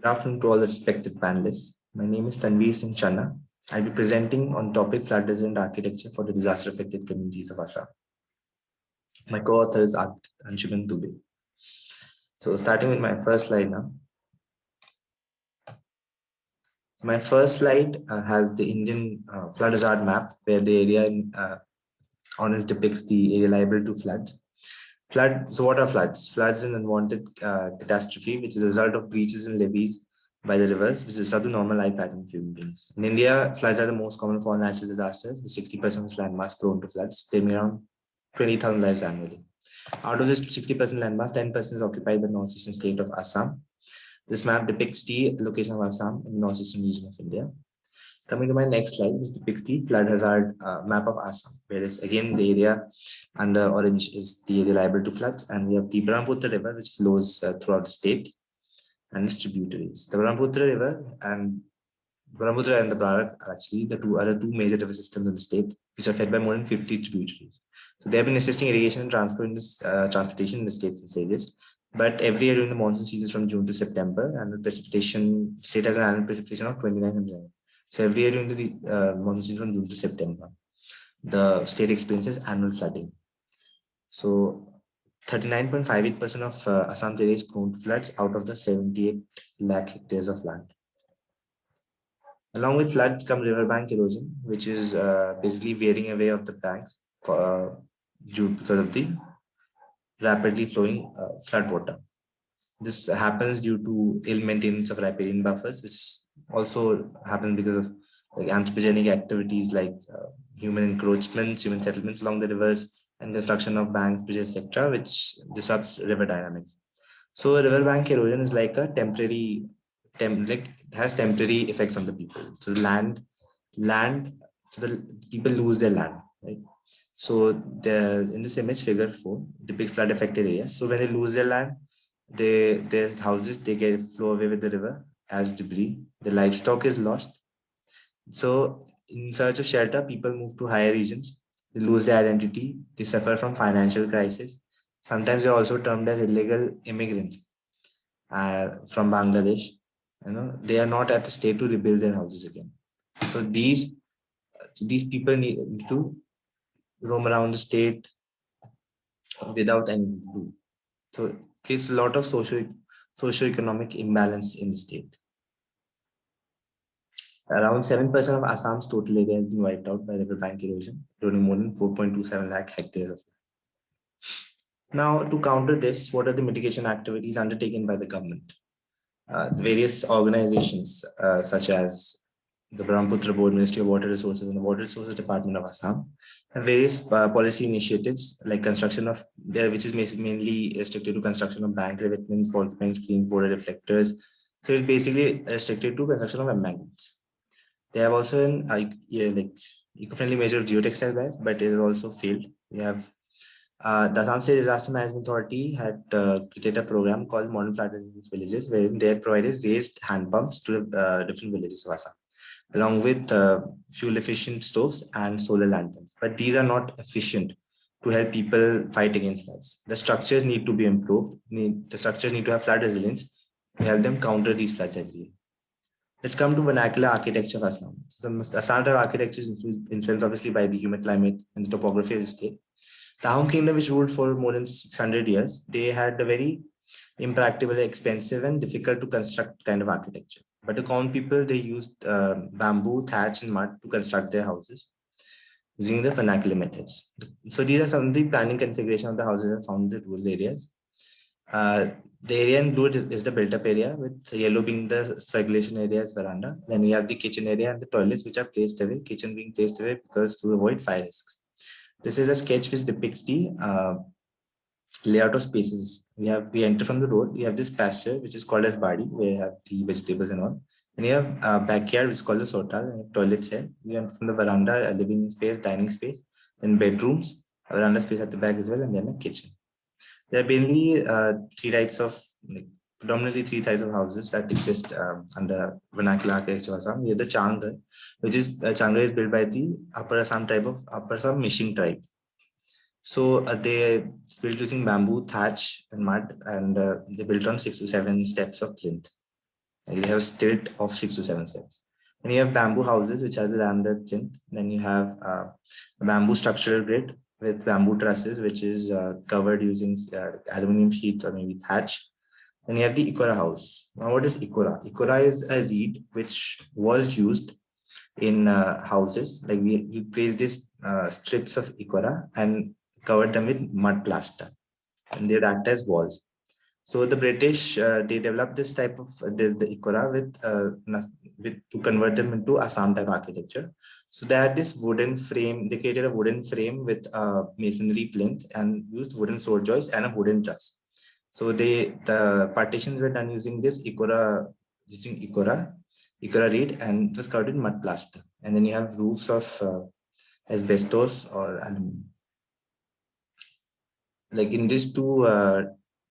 Afternoon to all the respected panelists. My name is Tanveer Singh Channa. I'll be presenting on topic flood resistant architecture for the disaster affected communities of Assam. My co-author is Anshuman Dubey. So starting with my first slide now. So my first slide has the Indian flood hazard map where the area on it depicts the area liable to floods. So what are floods? Floods is an unwanted catastrophe, which is a result of breaches in levees by the rivers, which is the normal life pattern of human beings. In India, floods are the most common for natural disasters, with 60% of landmass prone to floods, claiming around 20,000 lives annually. Out of this 60% landmass, 10% is occupied by the northeastern state of Assam. This map depicts the location of Assam in the northeastern region of India. Coming to my next slide, this depicts the flood hazard map of Assam, whereas again the area under orange is the area liable to floods, and we have the Brahmaputra river which flows throughout the state and its tributaries. The Brahmaputra river and the Bharat are actually the two major river systems in the state, which are fed by more than 50 tributaries. So they have been assisting irrigation and transportation in the state's ages. But every year during the monsoon seasons from June to September, and the state has an annual precipitation of 2900. So every year during the monsoon season from June to September, the state experiences annual flooding. So 39.58% of Assam's area is prone to floods out of the 78 lakh hectares of land. Along with floods come riverbank erosion, which is basically wearing away of the banks because of the rapidly flowing flood water. This happens due to ill maintenance of riparian buffers, which also happens because of anthropogenic activities like human encroachments, human settlements along the rivers, and construction of banks, bridges, etc., which disrupts river dynamics. So riverbank erosion is like a has temporary effects on the people. So so the people lose their land, right? So in this image, figure 4 depicts flood affected areas. So when they lose their land, their houses, they flow away with the river as debris. The livestock is lost. So in search of shelter, people move to higher regions. They lose their identity. They suffer from financial crisis. Sometimes they're also termed as illegal immigrants from Bangladesh. They are not at a state to rebuild their houses again. So these people need to roam around the state without anything to do. So it creates a lot of socio-economic imbalance in the state. Around 7% of Assam's total area has been wiped out by riverbank erosion, including more than 4.27 lakh hectares of land. Now, to counter this, what are the mitigation activities undertaken by the government? Various organizations such as the Brahmaputra Board, Ministry of Water Resources, and the Water Resources Department of Assam have various policy initiatives like construction of which is mainly restricted to construction of bank revetments, porcupine screens, border reflectors. So it's basically restricted to construction of embankments. They have also an eco-friendly measure of geotextile bags, but it has also failed. We have the Assam State Disaster Management Authority had created a program called Modern Flood Resilience Villages, where they had provided raised hand pumps to different villages of Assam, along with fuel-efficient stoves and solar lanterns. But these are not efficient to help people fight against floods. The structures need to be improved. The structures need to have flood resilience to help them counter these floods every year. Let's come to vernacular architecture of Assam. So the Assam type architecture is influenced obviously by the humid climate and the topography of the state. The Ahom kingdom, which ruled for more than 600 years, they had a very impractical, expensive, and difficult to construct kind of architecture. But the common people, they used bamboo, thatch, and mud to construct their houses using the vernacular methods. So these are some of the planning configuration of the houses found in the rural areas. The area in blue is the built-up area, with yellow being the circulation area as veranda. Then we have the kitchen area and the toilets, which are placed away, kitchen being placed away because to avoid fire risks. This is a sketch which depicts the layout of spaces. We enter from the road. We have this pasture, which is called as badi, where you have the vegetables and all. And you have a backyard, which is called the sotal, and toilets here. We have from the veranda, a living space, dining space, then bedrooms, a veranda space at the back as well, and then a kitchen. There are mainly predominantly three types of houses that exist under vernacular architecture of Assam. We have the Changar, which is Changar is built by the Upper Assam Mishing tribe. So they built using bamboo, thatch, and mud, and they built on 6 to 7 steps of plinth. You have a stilt of 6 to 7 steps. Then you have bamboo houses, which are the lambda plinth. Then you have a bamboo structural grid with bamboo trusses, which is covered using aluminum sheets or maybe thatch. Then you have the Ikora house. Now, what is Ikora? Ikora is a reed which was used in houses. Like we place these strips of Ikora and covered them with mud plaster, and they'd act as walls. So the British they developed this type of this the Ikora with to convert them into Assam type architecture. So they had this wooden frame. They created a wooden frame with a masonry plinth and used wooden sword joists and a wooden truss. So the partitions were done using this Ikora reed, and it was covered in mud plaster. And then you have roofs of asbestos or aluminum. Like in these two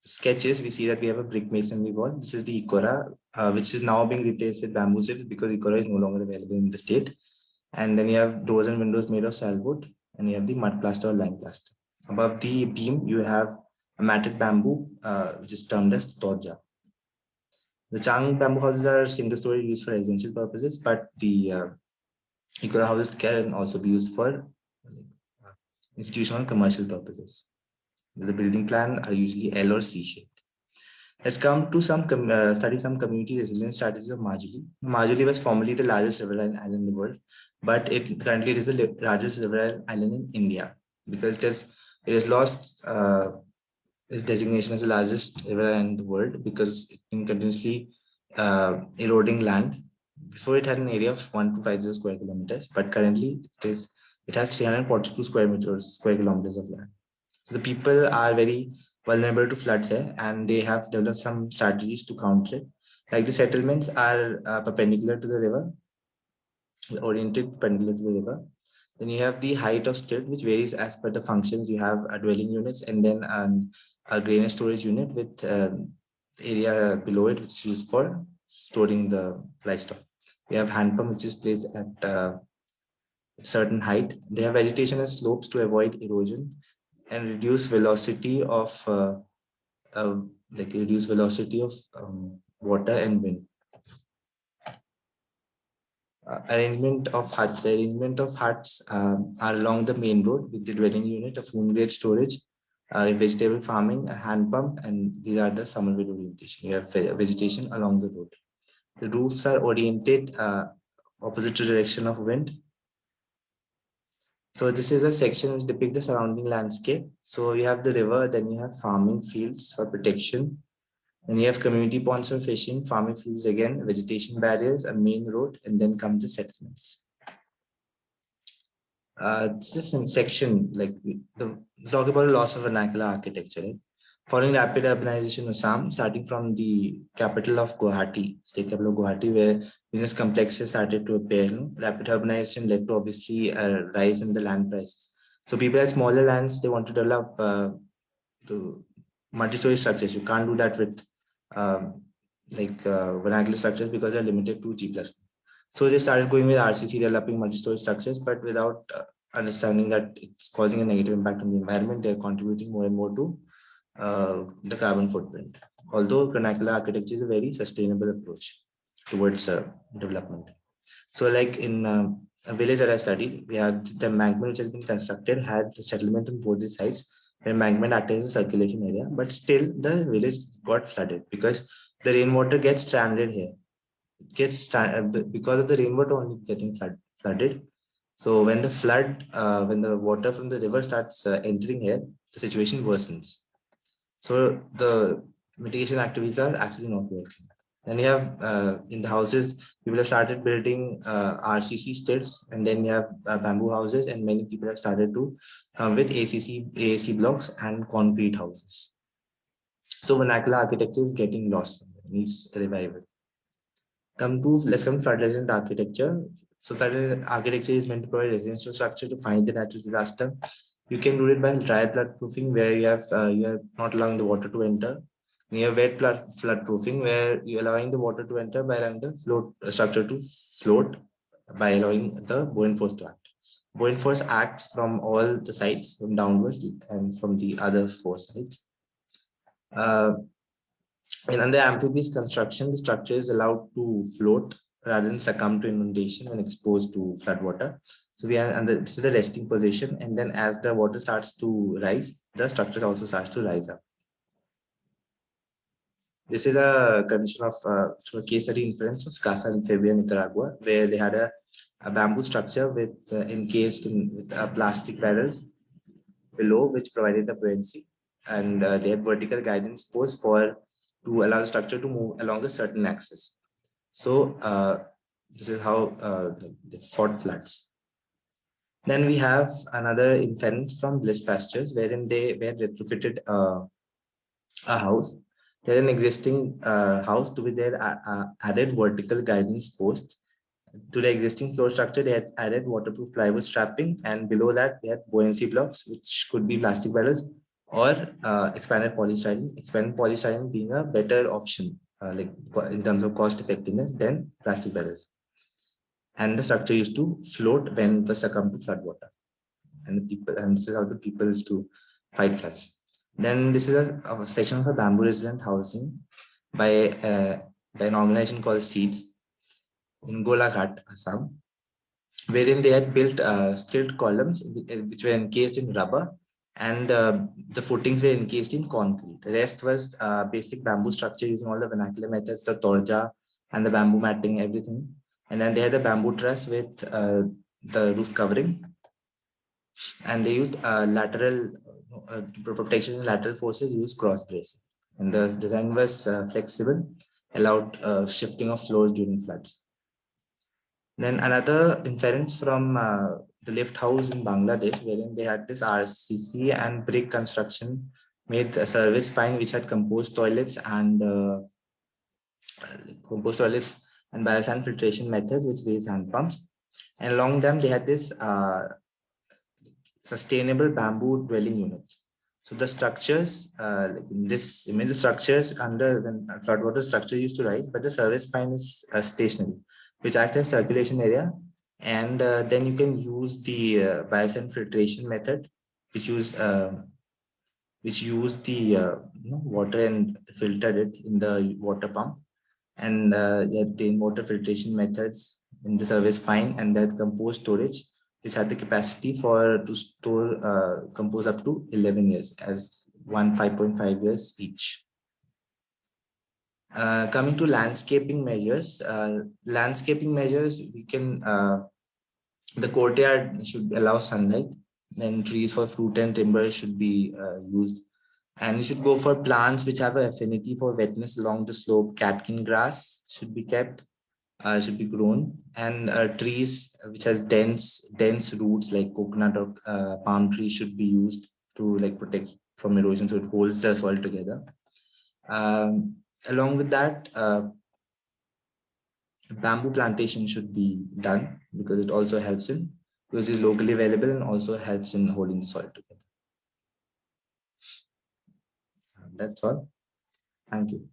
sketches, we see that we have a brick masonry wall. This is the Ikora, which is now being replaced with bamboo strips because Ikora is no longer available in the state. And then you have doors and windows made of salwood, and you have the mud plaster or lime plaster. Above the beam, you have a matted bamboo, which is termed as toja. The Chang bamboo houses are single story used for residential purposes, but the Ikora houses can also be used for institutional and commercial purposes. The building plan are usually L or C shaped. Let's come to study some community resilience strategies of Majuli. Majuli was formerly the largest riverine island in the world, but currently it is the largest riverine island in India because it has lost its designation as the largest riverine in the world because it's been continuously eroding land. Before it had an area of 1250 square kilometers, but currently it has 342 square kilometers of land. So the people are very vulnerable to floods here, and they have developed some strategies to counter it. Like the settlements are perpendicular to the river, oriented perpendicular to the river. Then you have the height of stilt, which varies as per the functions. You have dwelling units and then a grain storage unit with area below it, which is used for storing the livestock. We have hand pump, which is placed at certain height. They have vegetation and slopes to avoid erosion and reduce velocity of uh, water and wind. Arrangement of huts. The arrangement of huts are along the main road with the dwelling unit, a food grade storage, vegetable farming, a hand pump, and these are the summer wind orientation. You have vegetation along the road. The roofs are oriented opposite to the direction of wind. So this is a section which depicts the surrounding landscape. So you have the river, then you have farming fields for protection. Then you have community ponds for fishing, farming fields again, vegetation barriers, a main road, and then comes the settlements. This is in section, like talk about the loss of vernacular architecture. Right? Following rapid urbanization in Assam, starting from the capital of Guwahati, state capital of Guwahati, where business complexes started to appear. Rapid urbanization led to obviously a rise in the land prices. So people had smaller lands, they want to develop the multi-story structures. You can't do that with vernacular structures because they're limited to G+1. So they started going with RCC, developing multi-story structures, but without understanding that it's causing a negative impact on the environment. They're contributing more and more to the carbon footprint. Although vernacular architecture is a very sustainable approach towards development. So like in a village that I studied, we had the embankment which has been constructed, had the settlement on both the sides. The embankment acted as a circulation area, but still the village got flooded because the rainwater gets stranded here. It gets because of the rainwater only getting flooded. So when when the water from the river starts entering here, the situation worsens. So the mitigation activities are actually not working. Then you have in the houses, people have started building RCC stilts, and then you have bamboo houses, and many people have started to come with AAC blocks and concrete houses. So vernacular architecture is getting lost, needs revival. Let's come to flood resilient architecture. So flood resilient architecture is meant to provide resilience to structure to find the natural disaster. You can do it by dry flood proofing, where you are not allowing the water to enter. You have wet flood proofing, where you're allowing the water to enter by allowing the structure to float by allowing the buoyant force to act. Buoyant force acts from all the sides, from downwards and from the other four sides. And under amphibious construction, the structure is allowed to float rather than succumb to inundation when exposed to floodwater. So we are under, this is a resting position, and then as the water starts to rise, the structure also starts to rise up. This is a condition of case study inference of Casa and Fabia, Nicaragua, where they had a bamboo structure with encased in with plastic barrels below, which provided the buoyancy, and they had vertical guidance posts for to allow the structure to move along a certain axis. So this is how they fought floods. Then we have another inference from Bliss Pastures, wherein they were retrofitted a house. They're an existing house to which they had added vertical guidance posts. To the existing floor structure, they had added waterproof plywood strapping, and below that, they had buoyancy blocks, which could be plastic barrels or expanded polystyrene. Expanded polystyrene being a better option, like in terms of cost effectiveness than plastic barrels. And the structure used to float when it was succumbed to flood water. And the people, and this is how the people used to fight floods. Then this is a section of a bamboo resilient housing by, by an organization called Seeds in Golaghat, Assam, wherein they had built stilt columns which were encased in rubber, and the footings were encased in concrete. The rest was basic bamboo structure using all the vernacular methods, the torja and the bamboo matting, everything. And then they had the bamboo truss with the roof covering, and they used lateral protection and lateral forces used cross bracing. And the design was flexible, allowed shifting of floors during floods. Then another inference from the lift house in Bangladesh, wherein they had this RCC and brick construction made a service spine which had composed toilets and biosand filtration methods which raised hand pumps. And along them, they had this sustainable bamboo dwelling units. So the structures, like in this image, the structures under when floodwater structure used to rise, but the service spine is stationary, which acts as circulation area. And then you can use the biosand filtration method, which use the water and filtered it in the water pump, and the rainwater filtration methods in the service spine, and that compost storage which had the capacity for to store compost up to 11 years as 5.5 years each. Coming to landscaping measures, we can the courtyard should allow sunlight. Then trees for fruit and timber should be used, and you should go for plants which have an affinity for wetness along the slope. Catkin grass should be kept, should be grown, and trees which has dense roots like coconut or palm tree should be used to like protect from erosion, so it holds the soil together. Along with that, bamboo plantation should be done because it also helps in because it's locally available and also helps in holding the soil together. That's all. Thank you.